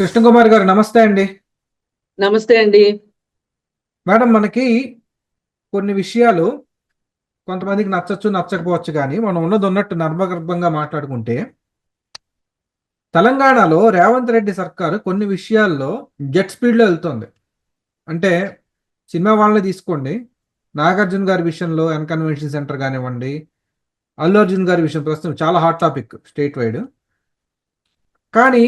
కృష్ణకుమారి గారు నమస్తే అండి. నమస్తే అండి. మేడం, మనకి కొన్ని విషయాలు కొంతమందికి నచ్చచ్చు నచ్చకపోవచ్చు, కానీ మనం ఉన్నది ఉన్నట్టు నర్మగర్భంగా మాట్లాడుకుంటే తెలంగాణలో రేవంత్ రెడ్డి సర్కారు కొన్ని విషయాల్లో జెట్ స్పీడ్లో వెళ్తుంది. అంటే సినిమా వాళ్ళని తీసుకోండి, నాగార్జున గారి విషయంలో ఎన్ కన్వెన్షన్ సెంటర్ కానివ్వండి, అల్లు అర్జున్ గారి విషయం ప్రస్తుతం చాలా హాట్ టాపిక్ స్టేట్ వైడ్. కానీ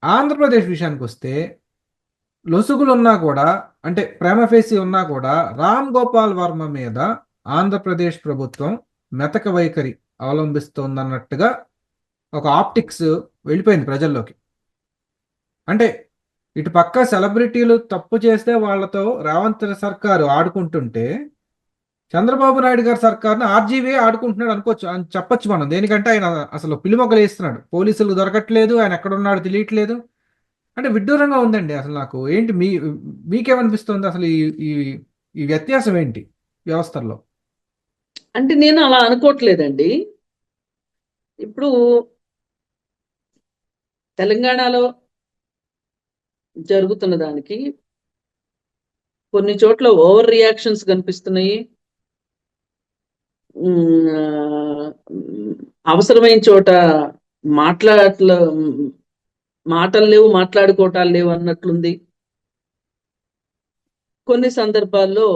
ఆంధ్రప్రదేశ్ విషయానికి వస్తే లొసుగులున్నా కూడా, అంటే ప్రేమఫేసి ఉన్నా కూడా రామ్ గోపాల్ వర్మ మీద ఆంధ్రప్రదేశ్ ప్రభుత్వం మెతక వైఖరి అవలంబిస్తోందన్నట్టుగా ఒక ఆప్టిక్స్ వెళ్ళిపోయింది ప్రజల్లోకి. అంటే ఇటు పక్క సెలబ్రిటీలు తప్పు చేస్తే వాళ్ళతో రేవంత్ సర్కారు ఆడుకుంటుంటే, చంద్రబాబు నాయుడు గారి సర్కారుని ఆర్జీవీ ఆడుకుంటున్నాడు అనుకోవచ్చు అని చెప్పొచ్చు మనం. దేనికంటే ఆయన అసలు పిలిమొకలు వేస్తున్నాడు, పోలీసులు దొరకట్లేదు, ఆయన ఎక్కడున్నాడు తెలియట్లేదు. అంటే విడ్డూరంగా ఉందండి. అసలు నాకు ఏంటి మీకేమనిపిస్తుంది అసలు ఈ ఈ ఈ వ్యత్యాసం ఏంటి వ్యవస్థల్లో? అంటే నేను అలా అనుకోవట్లేదండి. ఇప్పుడు తెలంగాణలో జరుగుతున్న దానికి కొన్ని చోట్ల ఓవర్ రియాక్షన్స్ కనిపిస్తున్నాయి. అవసరమైన చోట మాట్లాడట్ల మాటలు లేవు, మాట్లాడుకోవటాలు లేవు అన్నట్లుంది. కొన్ని సందర్భాల్లో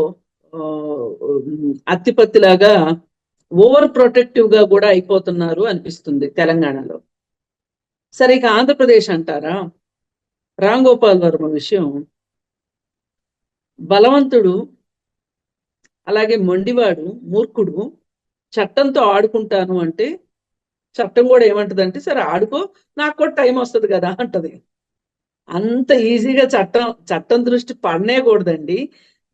అత్తిపత్తిలాగా ఓవర్ ప్రొటెక్టివ్ గా కూడా అయిపోతున్నారు అనిపిస్తుంది తెలంగాణలో. సరే, ఇక ఆంధ్రప్రదేశ్ అంటారా, రామ్ గోపాల్ వర్మ విషయం, బలవంతుడు అలాగే మొండివాడు మూర్ఖుడు చట్టంతో ఆడుకుంటాను అంటే చట్టం కూడా ఏమంటదంటే, సరే ఆడుకో, నాకు కూడా టైం వస్తుంది కదా అంటది. అంత ఈజీగా చట్టం చట్టం దృష్టి పడనేకూడదండి.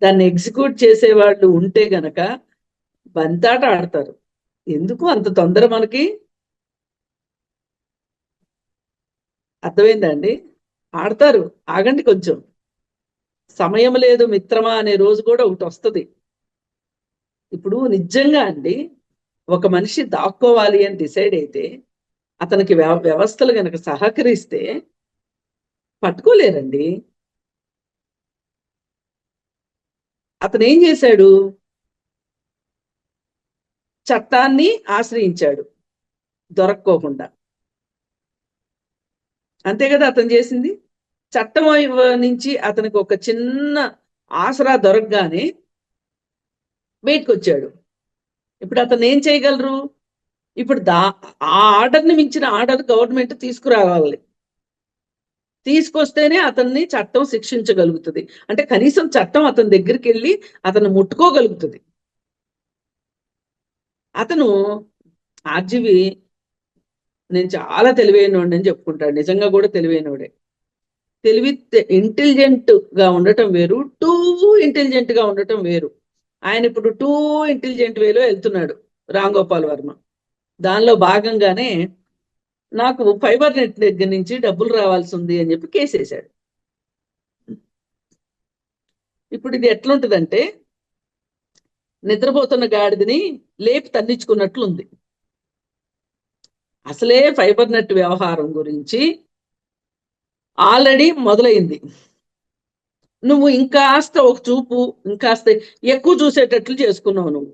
దాన్ని ఎగ్జిక్యూట్ చేసేవాళ్ళు ఉంటే గనక బంతాట ఆడతారు. ఎందుకు అంత తొందర మనకి? అర్థమైందా అండి? ఆడతారు, ఆగండి కొంచెం. సమయం లేదు మిత్రమా అనే రోజు కూడా ఒకటి వస్తుంది. ఇప్పుడు నిజంగా అండి, ఒక మనిషి దాక్కోవాలి అని డిసైడ్ అయితే అతనికి వ్యవస్థలు గనక సహకరిస్తే పట్టుకోలేరండి. అతను ఏం చేశాడు? చట్టాన్ని ఆశ్రయించాడు దొరక్కోకుండా. అంతే కదా అతను చేసింది. చట్టం నుంచి అతనికి ఒక చిన్న ఆసరా దొరకగానే బయటకు వచ్చాడు. ఇప్పుడు అతను ఏం చేయగలరు? ఇప్పుడు ఆ ఆర్డర్ని మించిన ఆర్డర్ గవర్నమెంట్ తీసుకురావాలి. తీసుకొస్తేనే అతన్ని చట్టం శిక్షించగలుగుతుంది. అంటే కనీసం చట్టం అతని దగ్గరికి వెళ్ళి అతను ముట్టుకోగలుగుతుంది. అతను ఆర్జీవి నేను చాలా తెలివైనోడు అని చెప్పుకుంటాడు. నిజంగా కూడా తెలివైనోడే. ఇంటెలిజెంట్ గా ఉండటం వేరు, టూ ఇంటెలిజెంట్ గా ఉండటం వేరు. ఆయన ఇప్పుడు టూ ఇంటెలిజెంట్ వేలో వెళ్తున్నాడు రామ్ గోపాల్ వర్మ. దానిలో భాగంగానే నాకు ఫైబర్ నెట్ దగ్గర నుంచి డబ్బులు రావాల్సి ఉంది అని చెప్పి కేసేశాడు. ఇప్పుడు ఇది ఎట్లుంటదంటే, నిద్రపోతున్న గాడిదని లేపి తన్నించుకున్నట్లుంది. అసలే ఫైబర్ నెట్ వ్యవహారం గురించి ఆల్రెడీ మొదలైంది. నువ్వు ఇంకాస్త ఒక చూపు, ఇంకాస్త ఎక్కువ చూసేటట్లు చేసుకున్నావు నువ్వు.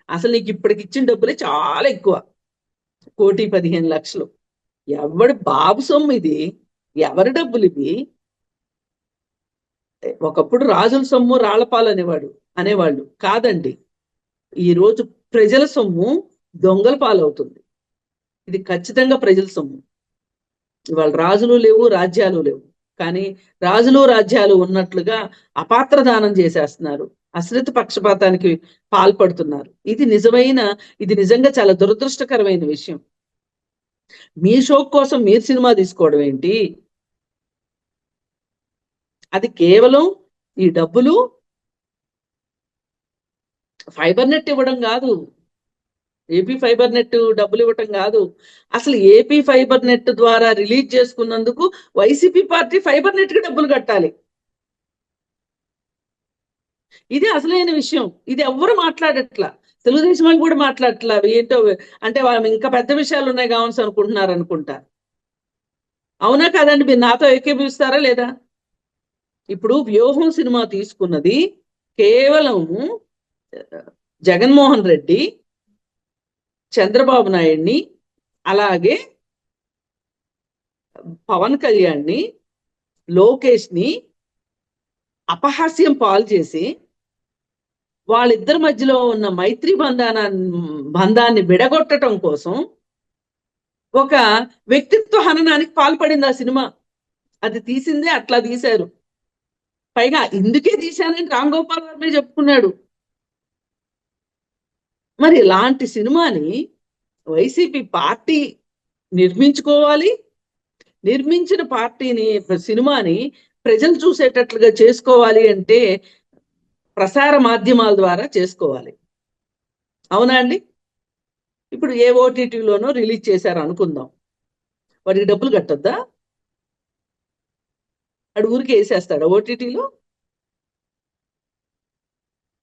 అసలు నీకు ఇప్పటికి ఇచ్చిన డబ్బులే చాలా ఎక్కువ, 1,15,00,000. ఎవడి బాబు సొమ్ము ఇది? ఎవరి డబ్బులు ఇవి? ఒకప్పుడు రాజుల సొమ్ము రాళ్లపాలు అనేవాళ్ళు కాదండి. ఈ రోజు ప్రజల సొమ్ము దొంగల పాలవుతుంది. ఇది ఖచ్చితంగా ప్రజల సొమ్ము. ఇవాళ రాజులు లేవు, రాజ్యాలు లేవు. కానీ రాజులు రాజ్యాలు ఉన్నట్లుగా అపాత్ర దానం చేసేస్తున్నారు, అశ్రిత పక్షపాతానికి పాల్పడుతున్నారు. ఇది నిజంగా చాలా దురదృష్టకరమైన విషయం. మీ షో కోసం మీరు సినిమా తీసుకోవడం ఏంటి? అది కేవలం ఈ డబ్బులు ఫైబర్ నెట్ ఇవ్వడం కాదు, ఏపీ ఫైబర్ నెట్ డబ్బులు ఇవ్వటం కాదు. అసలు ఏపీ ఫైబర్ నెట్ ద్వారా రిలీజ్ చేసుకున్నందుకు వైసీపీ పార్టీ ఫైబర్ నెట్ కి డబ్బులు కట్టాలి. ఇది అసలైన విషయం. ఇది ఎవ్వరు మాట్లాడట్లా. తెలుగుదేశం వాళ్ళు కూడా మాట్లాడట్లా. ఏంటో అంటే వాళ్ళు ఇంకా పెద్ద విషయాలు ఉన్నాయి కావచ్చు అనుకుంటున్నారు అనుకుంటా. అవునా కాదండి? మీరు నాతో ఏకీభవిస్తారా లేదా? ఇప్పుడు వ్యూహం సినిమా తీసుకున్నది కేవలం జగన్మోహన్ రెడ్డి, చంద్రబాబు నాయుడిని, అలాగే పవన్ కళ్యాణ్ని, లోకేష్ని అపహాస్యం పాలు చేసి వాళ్ళిద్దరి మధ్యలో ఉన్న మైత్రి బంధాన్ని విడగొట్టడం కోసం ఒక వ్యక్తిత్వ హననానికి పాల్పడింది ఆ సినిమా. అది తీసిందే అట్లా తీశారు. పైగా ఇందుకే తీశానని రామ్ గోపాల్ వర్మే చెప్పుకున్నాడు. మరి ఇలాంటి సినిమాని వైసీపీ పార్టీ నిర్మించుకోవాలి, నిర్మించిన సినిమాని ప్రజలు చూసేటట్లుగా చేసుకోవాలి అంటే ప్రసార మాధ్యమాల ద్వారా చేసుకోవాలి. అవునా అండి? ఇప్పుడు ఏ ఓటీటీలోనో రిలీజ్ చేశారు అనుకుందాం, వాడికి డబ్బులు కట్టొద్దా? వాడు ఊరికి వేసేస్తాడా ఓటీటీలో?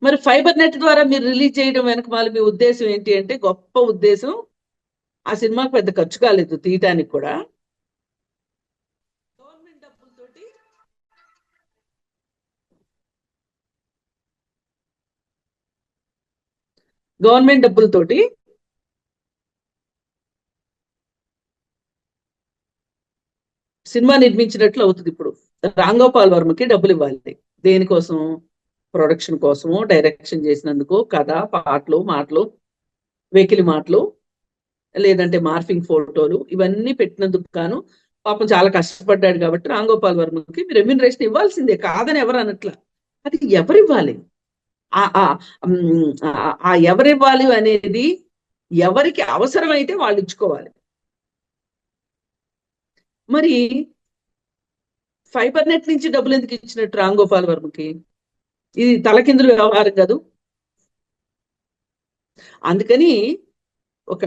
మరి ఫైబర్ నెట్ ద్వారా మీరు రిలీజ్ చేయడం వెనక మీ ఉద్దేశం ఏంటి అంటే, గొప్ప ఉద్దేశం, ఆ సినిమాకి పెద్ద ఖర్చు కాలేదు తీయటానికి కూడా. గవర్నమెంట్ డబ్బులతోటి సినిమా నిర్మించినట్లు అవుతుంది. ఇప్పుడు రామ్ గోపాల్ వర్మకి డబ్బులు ఇవ్వాలి. దేనికోసం? ప్రొడక్షన్ కోసము, డైరెక్షన్ చేసినందుకు, కథ, పాటలు, మాటలు, వెకిలి మాటలు, లేదంటే మార్ఫింగ్ ఫోటోలు, ఇవన్నీ పెట్టినందుకు గాను పాపం చాలా కష్టపడ్డాడు కాబట్టి రామ్ గోపాల్ వర్మకి రెమ్యూనరేషన్ ఇవ్వాల్సిందే, కాదని ఎవరు అనట్లా. అది ఎవరివ్వాలి? ఆ ఎవరివ్వాలి అనేది ఎవరికి అవసరమైతే వాళ్ళు ఇచ్చుకోవాలి. మరి ఫైబర్ నెట్ నుంచి డబ్బులు ఎందుకు ఇచ్చినట్టు రామ్ గోపాల్ వర్మకి? ఇది తలకిందులు వ్యవహారం కాదు. అందుకని ఒక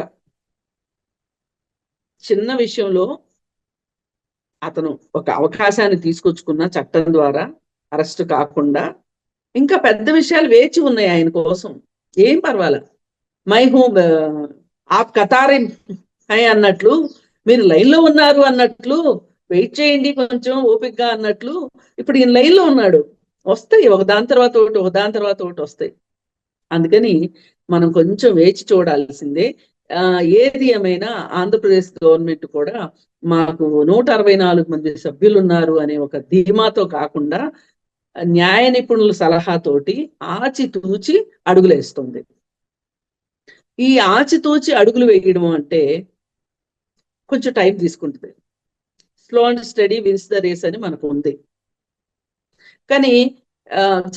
చిన్న విషయంలో అతను ఒక అవకాశాన్ని తీసుకొచ్చుకున్న చట్టం ద్వారా అరెస్ట్ కాకుండా, ఇంకా పెద్ద విషయాలు వేచి ఉన్నాయి ఆయన కోసం. ఏం పర్వాలే, మై హోమ్ ఆప్ కతారే హై అన్నట్లు, మీరు లైన్లో ఉన్నారు అన్నట్లు, వెయిట్ చేయండి కొంచెం ఓపికగా అన్నట్లు. ఇప్పుడు ఈయన లైన్లో ఉన్నాడు, వస్తాయి ఒక దాని తర్వాత ఒకటి, ఒక దాని తర్వాత ఒకటి వస్తాయి. అందుకని మనం కొంచెం వేచి చూడాల్సిందే. ఏది ఏమైనా ఆంధ్రప్రదేశ్ గవర్నమెంట్ కూడా మాకు 164 మంది సభ్యులు ఉన్నారు అనే ఒక ధీమాతో కాకుండా, న్యాయ నిపుణుల సలహాతోటి ఆచితూచి అడుగులేస్తుంది. ఈ ఆచితూచి అడుగులు వేయడం అంటే కొంచెం టైం తీసుకుంటుంది. Slow and steady wins the race అని మనకు ఉంది. కానీ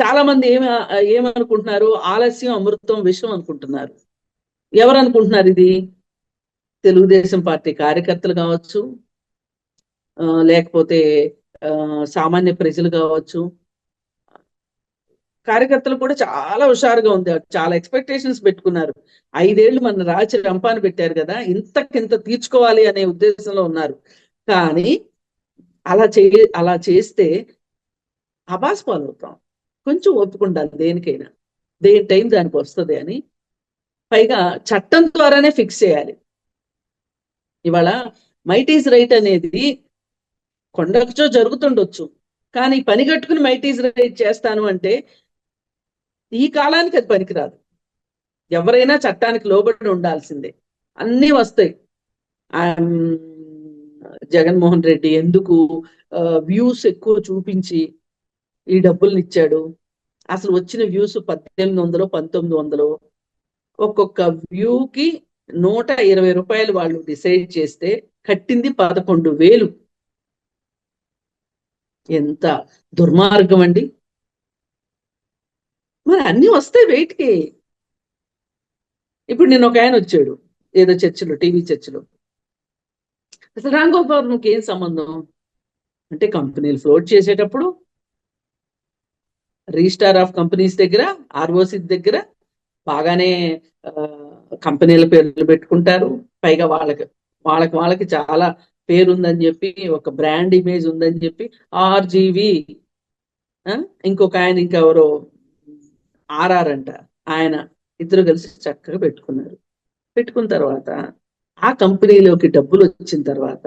చాలా మంది ఏమనుకుంటున్నారు? ఆలస్యం అమృతం విషం అనుకుంటున్నారు. ఎవరు అనుకుంటున్నారు ఇది? తెలుగుదేశం పార్టీ కార్యకర్తలు కావచ్చు, లేకపోతే సామాన్య ప్రజలు కావచ్చు. కార్యకర్తలు కూడా చాలా హుషారుగా ఉంది, చాలా ఎక్స్పెక్టేషన్స్ పెట్టుకున్నారు. 5 ఏళ్ళు మన రాచి రంపాన్ని పెట్టారు కదా, ఇంతకింత తీర్చుకోవాలి అనే ఉద్దేశంలో ఉన్నారు. కానీ అలా చేస్తే అబాస్ పాలవుతాం. కొంచెం ఒప్పుకుండాలి దేనికైనా, దేని టైం దానికి వస్తుంది అని. పైగా చట్టం ద్వారానే ఫిక్స్ చేయాలి. ఇవాళ మైట్ ఈజ్ రైట్ అనేది కొండచో జరుగుతుండొచ్చు, కానీ పని కట్టుకుని మైట్ ఈజ్ రైట్ చేస్తాను అంటే ఈ కాలానికి అది పనికిరాదు. ఎవరైనా చట్టానికి లోబడి ఉండాల్సిందే. అన్నీ వస్తాయి. జగన్మోహన్ రెడ్డి ఎందుకు వ్యూస్ ఎక్కువ చూపించి ఈ డబ్బుల్ని ఇచ్చాడు? అసలు వచ్చిన వ్యూస్ 1800, 1900. ఒక్కొక్క వ్యూకి 120 రూపాయలు వాళ్ళు డిసైడ్ చేస్తే కట్టింది 11,000. ఎంత దుర్మార్గం అండి! మరి అన్ని వస్తాయి వెయిట్కి. ఇప్పుడు నేను ఒక ఆయన వచ్చాడు ఏదో చర్చలో, టీవీ చర్చలో. అసలు రామ్ గోపాల్ వర్మకి ఏం సంబంధం అంటే, కంపెనీలు ఫ్లోట్ చేసేటప్పుడు రిజిస్టార్ ఆఫ్ కంపెనీస్ దగ్గర, ఆర్ఓసి దగ్గర బాగానే కంపెనీల పేర్లు పెట్టుకుంటారు. పైగా వాళ్ళకి చాలా పేరుందని చెప్పి, ఒక బ్రాండ్ ఇమేజ్ ఉందని చెప్పి ఆర్జీవి, ఇంకొక ఆయన ఇంకెవరో ఆర్ఆర్ అంట, ఆయన ఇద్దరు కలిసి చక్కగా పెట్టుకున్నారు. పెట్టుకున్న తర్వాత ఆ కంపెనీలోకి డబ్బులు వచ్చిన తర్వాత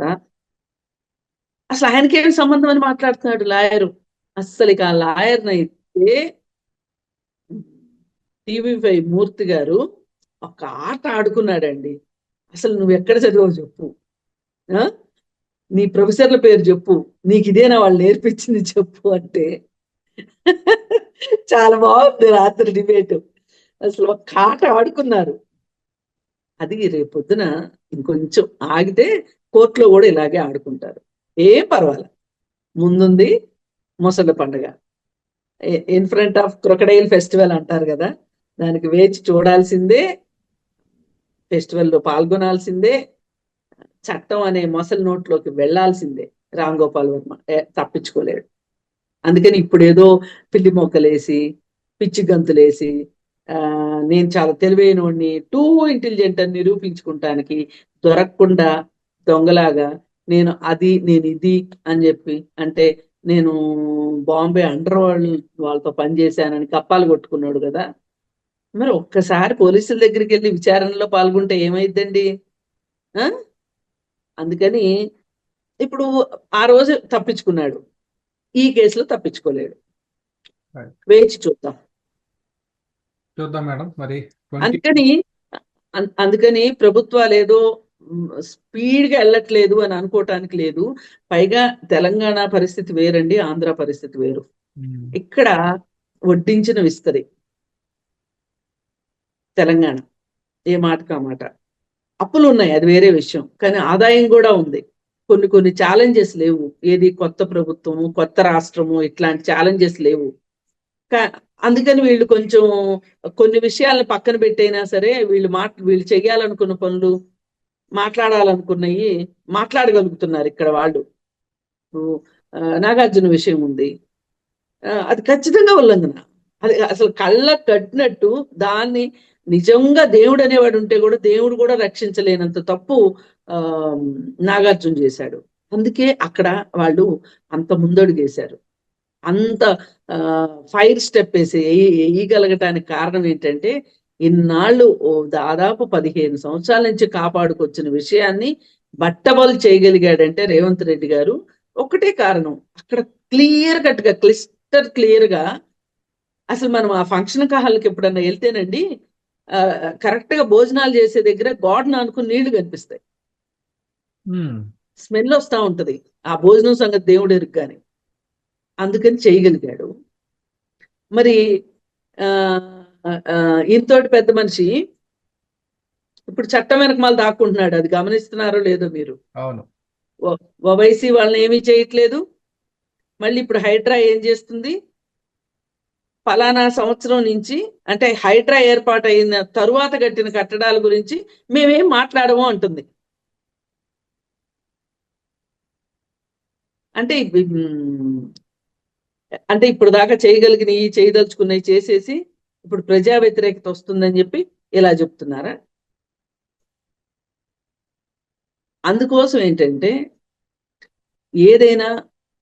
అసలు ఆయనకి ఏమి సంబంధం అని మాట్లాడుతున్నాడు లాయరు. అస్సలు ఇక ఆ లాయర్ని అయితే టీవీ5 మూర్తి గారు ఒక ఆట ఆడుకున్నాడండి. అసలు నువ్వు ఎక్కడ చదివావు చెప్పు, ఆ? నీ ప్రొఫెసర్ల పేరు చెప్పు, నీకు ఇదేనా వాళ్ళు నేర్పించింది చెప్పు అంటే చాలా బాగుంది రాత్రి డిబేట్. అసలు ఒక ఆట ఆడుకున్నారు. అది రేపొద్దున ఇంకొంచెం ఆగితే కోర్టులో కూడా ఇలాగే ఆడుకుంటారు. ఏం పర్వాలేదు, ముందుంది ముసలి పండుగ. In front of crocodile festival అంటారు కదా, దానికి వేచి చూడాల్సిందే, ఫెస్టివల్లో పాల్గొనాల్సిందే, చట్టం అనే మొసలి నోట్లోకి వెళ్లాల్సిందే. రామ్ గోపాల్ వర్మ తప్పించుకోలేడు. అందుకని ఇప్పుడు ఏదో పిల్లి మొక్కలేసి పిచ్చి గంతులేసి నేను చాలా తెలివైనోడిని, టూ ఇంటెలిజెంట్ అని నిరూపించుకుంటానికి దొరకకుండా దొంగలాగా నేను ఇది అని చెప్పి, అంటే నేను బాంబే అండర్ వాళ్ళతో పనిచేశానని కప్పాలు కొట్టుకున్నాడు కదా. మరి ఒక్కసారి పోలీసుల దగ్గరికి వెళ్ళి విచారణలో పాల్గొంటే ఏమైందండి? అందుకని ఇప్పుడు ఆ రోజు తప్పించుకున్నాడు, ఈ కేసులో తప్పించుకోలేడు. వేచి చూద్దాం. మేడం. మరి అందుకని ప్రభుత్వాలు ఏదో స్పీడ్ గా వెళ్ళట్లేదు అని అనుకోవటానికి లేదు. పైగా తెలంగాణ పరిస్థితి వేరండి, ఆంధ్ర పరిస్థితి వేరు. ఇక్కడ వడ్డించిన విస్తరి తెలంగాణ, ఏ మాట కా మాట. అప్పులు ఉన్నాయి, అది వేరే విషయం, కానీ ఆదాయం కూడా ఉంది. కొన్ని ఛాలెంజెస్ లేవు. ఏది కొత్త ప్రభుత్వము, కొత్త రాష్ట్రము, ఇట్లాంటి ఛాలెంజెస్ లేవు. అందుకని వీళ్ళు కొంచెం కొన్ని విషయాలను పక్కన పెట్టైనా సరే వీళ్ళు చెయ్యాలనుకున్న పనులు, మాట్లాడాలనుకున్నవి మాట్లాడగలుగుతున్నారు ఇక్కడ వాళ్ళు. నాగార్జున విషయం ఉంది, అది ఖచ్చితంగా ఉల్లంఘన. అది అసలు కళ్ళ కట్టినట్టు దాన్ని నిజంగా దేవుడు అనేవాడు ఉంటే కూడా దేవుడు కూడా రక్షించలేనంత తప్పు నాగార్జున చేశాడు. అందుకే అక్కడ వాళ్ళు అంత ముందడుగేశారు, అంత ఫైర్ స్టెప్ వేయగలగటానికి కారణం ఏంటంటే ఇన్నాళ్ళు దాదాపు 15 సంవత్సరాల నుంచి కాపాడుకొచ్చిన విషయాన్ని బట్టబలు చేయగలిగాడంటే రేవంత్ రెడ్డి గారు. ఒకటే కారణం, అక్కడ క్లియర్ కట్ గా క్లిస్టర్ క్లియర్ గా, అసలు మనం ఆ ఫంక్షన్ హాల్కి ఎప్పుడన్నా వెళ్తేనండి కరెక్ట్ గా భోజనాలు చేసే దగ్గర గాడ్ను అనుకుని నీళ్లు కనిపిస్తాయి, స్మెల్ వస్తూ ఉంటది. ఆ భోజనం సంగతి దేవుడు ఎరుగు. కానీ అందుకని చేయగలిగాడు. మరి ఇంతోటి పెద్ద మనిషి ఇప్పుడు చట్టం వెనకమాల దాక్కుంటున్నాడు. అది గమనిస్తున్నారో లేదో మీరు? అవును. ఓవైసీ వాళ్ళని ఏమీ చేయట్లేదు. మళ్ళీ ఇప్పుడు హైడ్రా ఏం చేస్తుంది, ఫలానా సంవత్సరం నుంచి, అంటే హైడ్రా ఏర్పాటు అయిన తరువాత కట్టిన కట్టడాల గురించి మేమేం మాట్లాడము అంటుంది. అంటే ఇప్పుడు దాకా చేయగలిగినవి, చేయదలుచుకున్నవి చేసేసి ఇప్పుడు ప్రజా వ్యతిరేకత వస్తుందని చెప్పి ఇలా చెప్తున్నారా? అందుకోసం ఏంటంటే ఏదైనా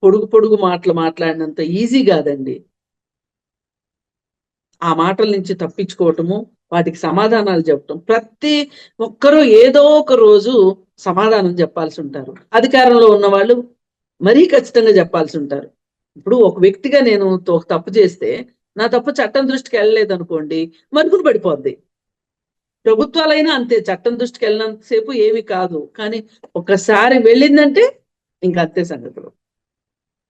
పొడుగు మాటలు మాట్లాడినంత ఈజీ కాదండి. ఆ మాటల నుంచి తప్పించుకోవటము, వాటికి సమాధానాలు చెప్పటం. ప్రతి ఒక్కరూ ఏదో ఒక రోజు సమాధానం చెప్పాల్సి ఉంటారు. అధికారంలో ఉన్న వాళ్ళు మరీ ఖచ్చితంగా చెప్పాల్సి ఉంటారు. ఇప్పుడు ఒక వ్యక్తిగా నేను ఒక తప్పు చేస్తే నా తప్పు చట్టం దృష్టికి వెళ్ళలేదు అనుకోండి, మరుగున పడిపోద్ది. ప్రభుత్వాలైనా అంతే, చట్టం దృష్టికి వెళ్ళినంతసేపు ఏమి కాదు, కానీ ఒకసారి వెళ్ళిందంటే ఇంకా అంతే సంగతులు.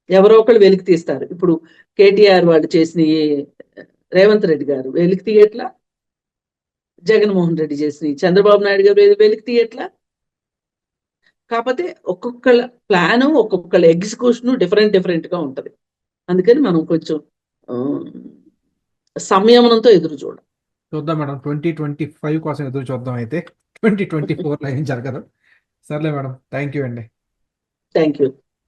ఎవరో ఒకళ్ళు వెలికి తీస్తారు. ఇప్పుడు కేటీఆర్ వాళ్ళు చేసిన రేవంత్ రెడ్డి గారు వెలికి తీయట్లా, జగన్మోహన్ రెడ్డి చేసిన చంద్రబాబు నాయుడు గారు వెలికి తీయట్లా. కాకపోతే ఒక్కొక్కళ్ళ ప్లాను, ఒక్కొక్కళ్ళ ఎగ్జిక్యూషన్ డిఫరెంట్ గా ఉంటది. అందుకని మనం కొంచెం సంయమనంతో ఎదురు చూద్దాం మేడం. 2025 కోసం ఎదురు చూద్దాం. అయితే 2024లో ఏం జరగదు. సర్లే మేడం, థ్యాంక్ యూ అండి. Thank you.